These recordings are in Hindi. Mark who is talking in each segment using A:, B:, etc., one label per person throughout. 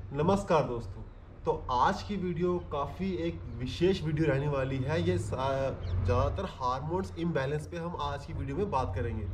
A: नमस्कार दोस्तों। तो आज की वीडियो काफ़ी एक विशेष वीडियो रहने वाली है। ये ज़्यादातर हार्मोन्स इम्बैलेंस पे हम आज की वीडियो में बात करेंगे।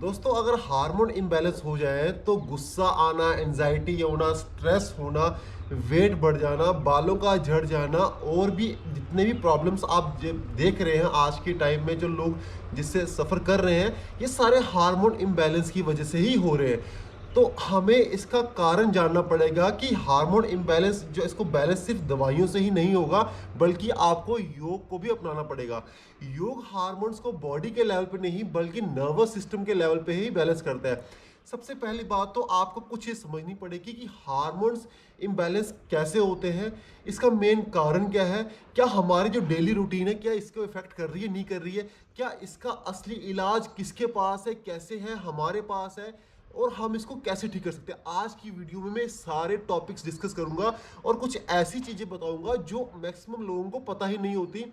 A: दोस्तों, अगर हार्मोन इम्बैलेंस हो जाए तो गुस्सा आना, एंजाइटी होना, स्ट्रेस होना, वेट बढ़ जाना, बालों का झड़ जाना और भी जितने भी प्रॉब्लम्स आप देख रहे हैं आज के टाइम में, जो लोग जिससे सफ़र कर रहे हैं, ये सारे हार्मोन इम्बैलेंस की वजह से ही हो रहे हैं। तो हमें इसका कारण जानना पड़ेगा कि हार्मोन इम्बैलेंस जो इसको बैलेंस सिर्फ दवाइयों से ही नहीं होगा, बल्कि आपको योग को भी अपनाना पड़ेगा। योग हार्मोन्स को बॉडी के लेवल पे नहीं बल्कि नर्वस सिस्टम के लेवल पे ही बैलेंस करता है। सबसे पहली बात तो आपको कुछ ये समझनी पड़ेगी कि हार्मोन्स इम्बैलेंस कैसे होते हैं, इसका मेन कारण क्या है, क्या हमारी जो डेली रूटीन है क्या इसको इफेक्ट कर रही है, नहीं कर रही है, क्या इसका असली इलाज किसके पास है, कैसे है, हमारे पास है, और हम इसको कैसे ठीक कर सकते हैं। आज की वीडियो में मैं सारे टॉपिक्स डिस्कस करूंगा और कुछ ऐसी चीजें बताऊंगा जो मैक्सिमम लोगों को पता ही नहीं होती,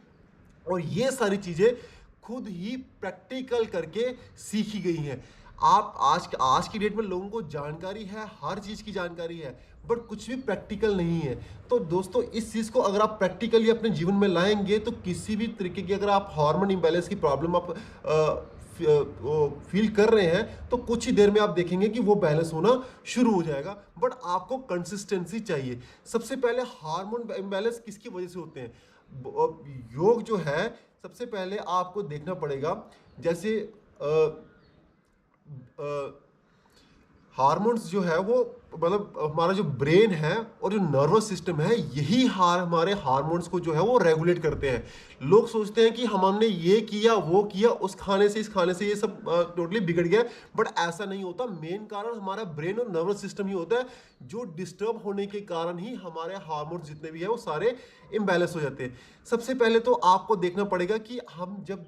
A: और ये सारी चीजें खुद ही प्रैक्टिकल करके सीखी गई हैं। आप आज की डेट में लोगों को जानकारी है, हर चीज की जानकारी है, बट कुछ भी प्रैक्टिकल नहीं है। तो दोस्तों, इस चीज को अगर आप प्रैक्टिकली अपने जीवन में लाएंगे तो किसी भी तरीके की अगर आप हार्मोन इम्बैलेंस की प्रॉब्लम आप फील कर रहे हैं तो कुछ ही देर में आप देखेंगे कि वो बैलेंस होना शुरू हो जाएगा। बट आपको कंसिस्टेंसी चाहिए। सबसे पहले हार्मोन इम्बैलेंस किसकी वजह से होते हैं? योग जो है, सबसे पहले आपको देखना पड़ेगा, जैसे हार्मोन्स जो है वो मतलब हमारा जो ब्रेन है और जो नर्वस सिस्टम है, यही हमारे हार्मोन्स को जो है वो रेगुलेट करते हैं। लोग सोचते हैं कि हमने ये किया वो किया, उस खाने से इस खाने से ये सब टोटली बिगड़ गया, बट ऐसा नहीं होता। मेन कारण हमारा ब्रेन और नर्वस सिस्टम ही होता है, जो डिस्टर्ब होने के कारण ही हमारे हार्मोन्स जितने भी है वो सारे इम्बैलेंस हो जाते हैं। सबसे पहले तो आपको देखना पड़ेगा कि हम जब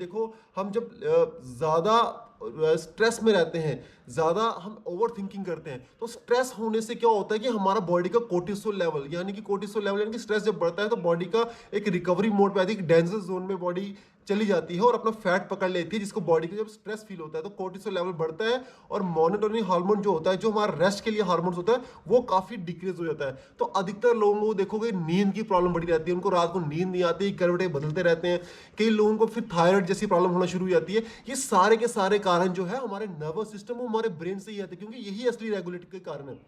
A: ज़्यादा स्ट्रेस में रहते हैं, ज़्यादा हम ओवर थिंकिंग करते हैं, तो स्ट्रेस होने से क्या होता है कि हमारा बॉडी का कोर्टिसोल लेवल यानी कि स्ट्रेस जब बढ़ता है तो बॉडी का एक रिकवरी मोड पे आती है, डेंजर जोन में बॉडी चली जाती है और अपना फैट पकड़ लेती है, जिसको बॉडी का जब स्ट्रेस फील होता है तो कोर्टिसोल लेवल बढ़ता है और मोनोटोनिक हार्मोन जो होता है, जो हमारा रेस्ट के लिए हार्मोन होता है, वो काफी डिक्रीज हो जाता है। तो अधिकतर लोगों को देखोगे नींद की प्रॉब्लम बढ़ी रहती है, उनको रात को नींद नहीं आती, करवटें बदलते रहते हैं। कई लोगों को फिर थायराइड जैसी प्रॉब्लम होना शुरू हो जाती है। ये सारे के सारे कारण जो है हमारे नर्वस सिस्टम और हमारे ब्रेन से ही आते हैं, क्योंकि यही असली रेगुलेटर के कारण है।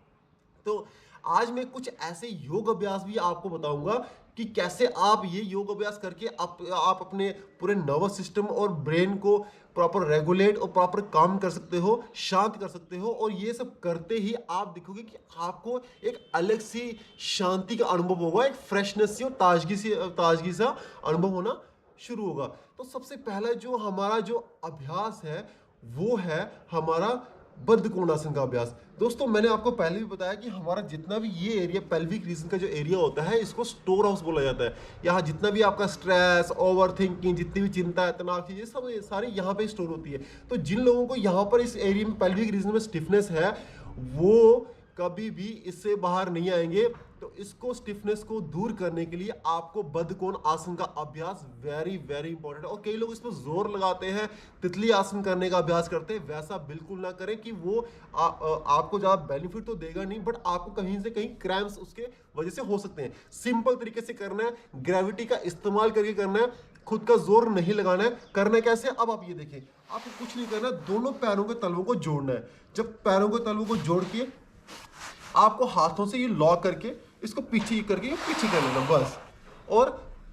A: तो आज मैं कुछ ऐसे योग अभ्यास भी आपको बताऊंगा कि कैसे आप ये योग अभ्यास करके आप अपने पूरे नर्वस सिस्टम और ब्रेन को प्रॉपर रेगुलेट और प्रॉपर काम कर सकते हो, शांत कर सकते हो। और ये सब करते ही आप देखोगे कि आपको एक अलग सी शांति का अनुभव होगा, एक फ्रेशनेस सी और ताजगी सा अनुभव होना शुरू होगा। तो सबसे पहला जो हमारा जो अभ्यास है वो है हमारा बद्ध कोणासन का अभ्यास। दोस्तों, मैंने आपको पहले भी बताया कि हमारा जितना भी ये एरिया पेल्विक रीजन का जो एरिया होता है, इसको स्टोर हाउस बोला जाता है। यहाँ जितना भी आपका स्ट्रेस, ओवर थिंकिंग, जितनी भी चिंता है, तनाव चीजें सब सारी यहाँ पे स्टोर होती है। तो जिन लोगों को यहाँ पर इस एरिया में पेल्विक रीजन में स्टिफनेस है, वो कभी भी इससे बाहर नहीं आएंगे। तो इसको स्टिफनेस को दूर करने के लिए आपको बद्धकोण आसन का अभ्यास वेरी वेरी इंपॉर्टेंट है। और कई लोग इसमें जोर लगाते हैं, तितली आसन करने का अभ्यास करते हैं, वैसा बिल्कुल ना करें कि वो आपको ज्यादा बेनिफिट तो देगा नहीं, बट आपको कहीं से कहीं क्रैम्प्स उसके वजह से हो सकते हैं। सिंपल तरीके से करना है, ग्रेविटी का इस्तेमाल करके करना है, खुद का जोर नहीं लगाना है। करना कैसे? अब आप ये देखें, आपको कुछ नहीं करना, दोनों पैरों के तलवों को जोड़ना है। जब पैरों के तलवों को जोड़ के आपको हाथों से ये लॉक करके इसको पीछे करके ये पीछे कर लेना बस। और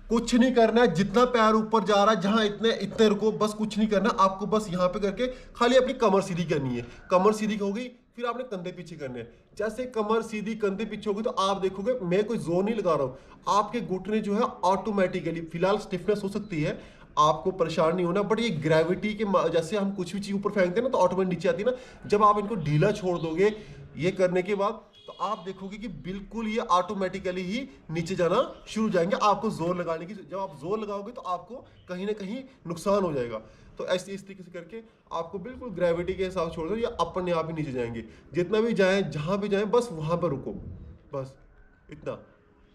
A: कुछ नहीं करना है, जितना पैर ऊपर जा रहा है जहां इतने इतने रुको, बस कुछ नहीं करना आपको। बस यहां पे करके खाली अपनी कमर सीधी करनी है। कमर सीधी हो गई, फिर आपने कंधे पीछे करने हैं। जैसे कमर सीधी कंधे पीछे होगी तो आप देखोगे, मैं कोई जोर नहीं लगा रहा हूं, आपके घुटने जो है ऑटोमेटिकली, फिलहाल स्टिफनेस हो सकती है, आपको परेशान नहीं होना, बट ये ग्रेविटी के जैसे हम कुछ भी चीज ऊपर फेंकते हैं ना तो ऑटोमेटिक नीचे आती है ना। जब आप इनको ढीला छोड़ दोगे ये करने के बाद, तो आप देखोगे कि बिल्कुल ये ऑटोमेटिकली ही नीचे जाना शुरू हो जाएंगे। आपको जोर लगाने की, जब आप जोर लगाओगे तो आपको कहीं ना कहीं नुकसान हो जाएगा। तो ऐसे इस तरीके से करके आपको बिल्कुल ग्रेविटी के हिसाब से छोड़ दो, ये अपने आप ही नीचे जाएंगे। जितना भी जाए, जहां भी जाए, बस वहां पर रुको, बस इतना।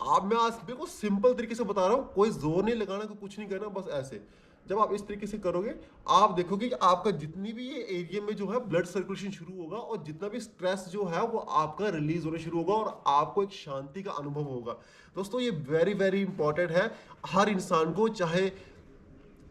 A: मैं आज बिल्कुल सिंपल तरीके से बता रहा हूँ, कोई जोर नहीं लगाना, कोई कुछ नहीं करना, बस ऐसे जब आप इस तरीके से करोगे, आप देखोगे कि आपका जितनी भी ये एरिया में जो है ब्लड सर्कुलेशन शुरू होगा और जितना भी स्ट्रेस जो है वो आपका रिलीज होना शुरू होगा और आपको एक शांति का अनुभव होगा। दोस्तों ये वेरी वेरी इंपॉर्टेंट है हर इंसान को, चाहे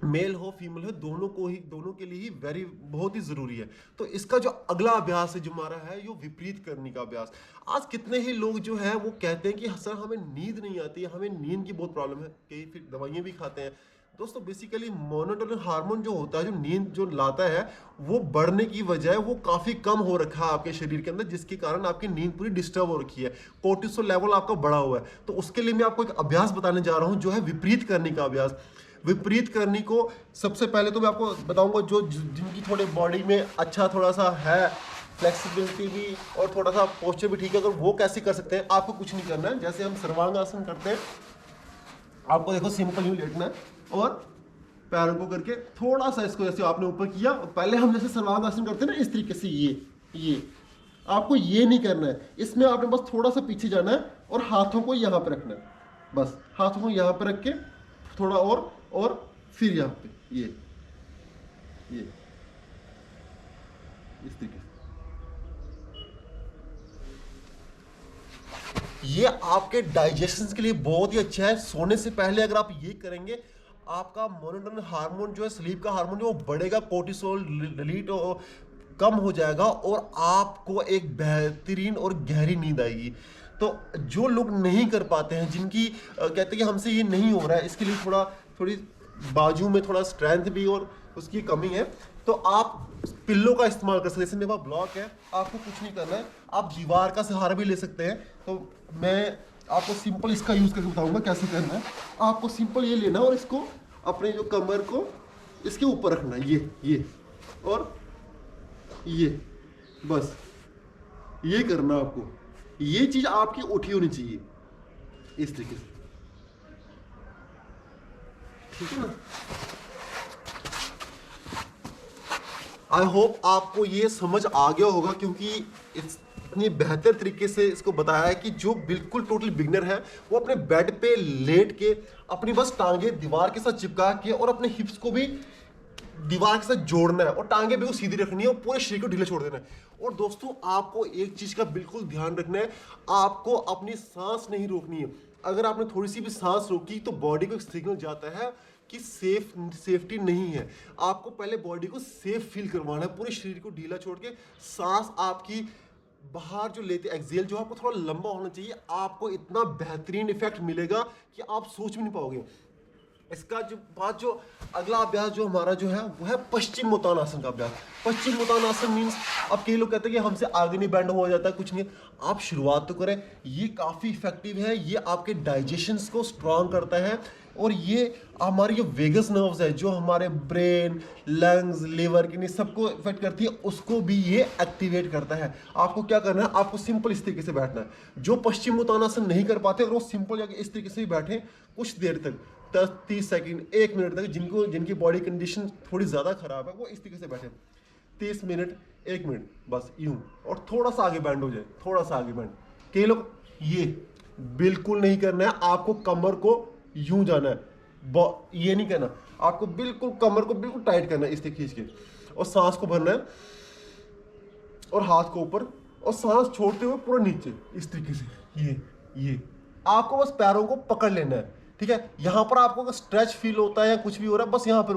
A: मेल हो फीमेल हो, दोनों के लिए ही बहुत ही जरूरी है। तो इसका जो अगला अभ्यास है जो हमारा है, ये विपरीत करने का अभ्यास। आज कितने ही लोग जो है वो कहते हैं कि सर हमें नींद नहीं आती, हमें नींद की बहुत प्रॉब्लम है, कई फिर दवाइयां भी खाते हैं। दोस्तों बेसिकली मोनोटोनिक हार्मोन जो होता है, जो नींद जो लाता है, वो बढ़ने की वजह वो काफी कम हो रखा है आपके शरीर के अंदर, जिसके कारण आपकी नींद पूरी डिस्टर्ब हो रखी है, कोर्टिसोल लेवल आपका बढ़ा हुआ है। तो उसके लिए मैं आपको एक अभ्यास बताने जा रहा हूं जो है विपरीत करने का अभ्यास। विपरीत करने को सबसे पहले तो मैं आपको बताऊंगा जो जिनकी थोड़े बॉडी में अच्छा थोड़ा सा है फ्लेक्सिबिलिटी भी और थोड़ा सा पोस्चर भी ठीक है, अगर वो कैसे कर सकते हैं। आपको कुछ नहीं करना है, जैसे हम सर्वांग आसन करते हैं, आपको देखो सिंपल यूं लेटना है और पैरों को करके थोड़ा सा इसको जैसे आपने ऊपर किया, पहले हम जैसे सर्वांग आसन करते हैं ना, इस तरीके से ये आपको ये नहीं करना है। इसमें आपने बस थोड़ा सा पीछे जाना है और हाथों को यहाँ पे रखना है, बस हाथों को यहाँ पे रख के थोड़ा और फिर यहाँ पे ये इस तरीके से। ये आपके डाइजेशन के लिए बहुत ही अच्छा है। सोने से पहले अगर आप ये करेंगे, आपका मोनोटोनिक हार्मोन जो है, स्लीप का हार्मोन जो वो बढ़ेगा, कोर्टिसोल रिलीज कम हो जाएगा और आपको एक बेहतरीन और गहरी नींद आएगी। तो जो लोग नहीं कर पाते हैं, जिनकी कहते हैं कि हमसे ये नहीं हो रहा है, इसके लिए थोड़ी बाजू में थोड़ा स्ट्रेंथ भी और उसकी कमी है, तो आप पिल्लो का इस्तेमाल कर सकते हैं। जैसे मेरे पास ब्लॉक है, आपको कुछ नहीं करना है, आप दीवार का सहारा भी ले सकते हैं। तो मैं आपको सिंपल इसका यूज़ करके बताऊंगा कैसे करना है। आपको सिंपल ये लेना और इसको अपने जो कमर को इसके ऊपर रखना है, ये और ये, बस ये करना आपको। ये चीज़ आपकी उठी होनी चाहिए इस तरीके से, ठीक है ना। आई होप आपको ये समझ आ गया होगा, क्योंकि इतनी बेहतर तरीके से इसको बताया है कि जो बिल्कुल टोटल बिगनर है वो अपने बेड पे लेट के अपनी बस टांगे दीवार के साथ चिपका के और अपने हिप्स को भी दीवार के साथ जोड़ना है और टांगे भी सीधी रखनी है और पूरे शरीर को ढीला छोड़ देना है। और दोस्तों आपको एक चीज का बिल्कुल ध्यान रखना है, आपको अपनी सांस नहीं रोकनी है। अगर आपने थोड़ी सी भी सांस रोकी तो बॉडी को एक सिग्नल जाता है कि सेफ्टी नहीं है। आपको पहले बॉडी को सेफ फील करवाना है, पूरे शरीर को ढीला छोड़ के सांस आपकी बाहर जो लेते एक्सेल जो आपको थोड़ा लंबा होना चाहिए। आपको इतना बेहतरीन इफेक्ट मिलेगा कि आप सोच भी नहीं पाओगे। इसका जो अगला अभ्यास जो हमारा जो है वो है पश्चिम उत्तानासन का अभ्यास। पश्चिम उत्तानासन मीन्स, अब कई लोग कहते हैं कि हमसे आगे नहीं बैंड हो जाता है, कुछ नहीं, आप शुरुआत तो करें। ये काफ़ी इफेक्टिव है, ये आपके डाइजेशन को स्ट्रांग करता है और ये हमारी जो वेगस नर्व्स है, जो हमारे ब्रेन, लंग्स, लिवर, किडनी सबको इफेक्ट करती है, उसको भी ये एक्टिवेट करता है। आपको क्या करना है, आपको सिंपल इस तरीके से बैठना है। जो पश्चिम उत्तानासन नहीं कर पाते अगर वो सिंपल जाके इस तरीके से ही बैठे कुछ देर तक, 30 सेकंड, 1 मिनट तक, जिनकी बॉडी कंडीशन थोड़ी ज़्यादा खराब है वो इस तरीके से बैठे 30 मिनट, 1 मिनट, बस यूं, और थोड़ा सा आगे बैंड हो जाए, थोड़ा सा आगे बैंड। कई लोग ये बिल्कुल नहीं करना है, आपको कमर को यूं जाना है, ये नहीं करना, आपको बिल्कुल कमर को बिल्कुल टाइट करना है, इस तरीके खींच के, और सांस को भरना है और हाथ को ऊपर और सांस छोड़ते हुए पूरा नीचे इस तरीके से। ये आपको बस पैरों को पकड़ लेना है, ठीक है। यहां पर आपको स्ट्रेच फील होता है या कुछ भी हो रहा है, बस यहां पर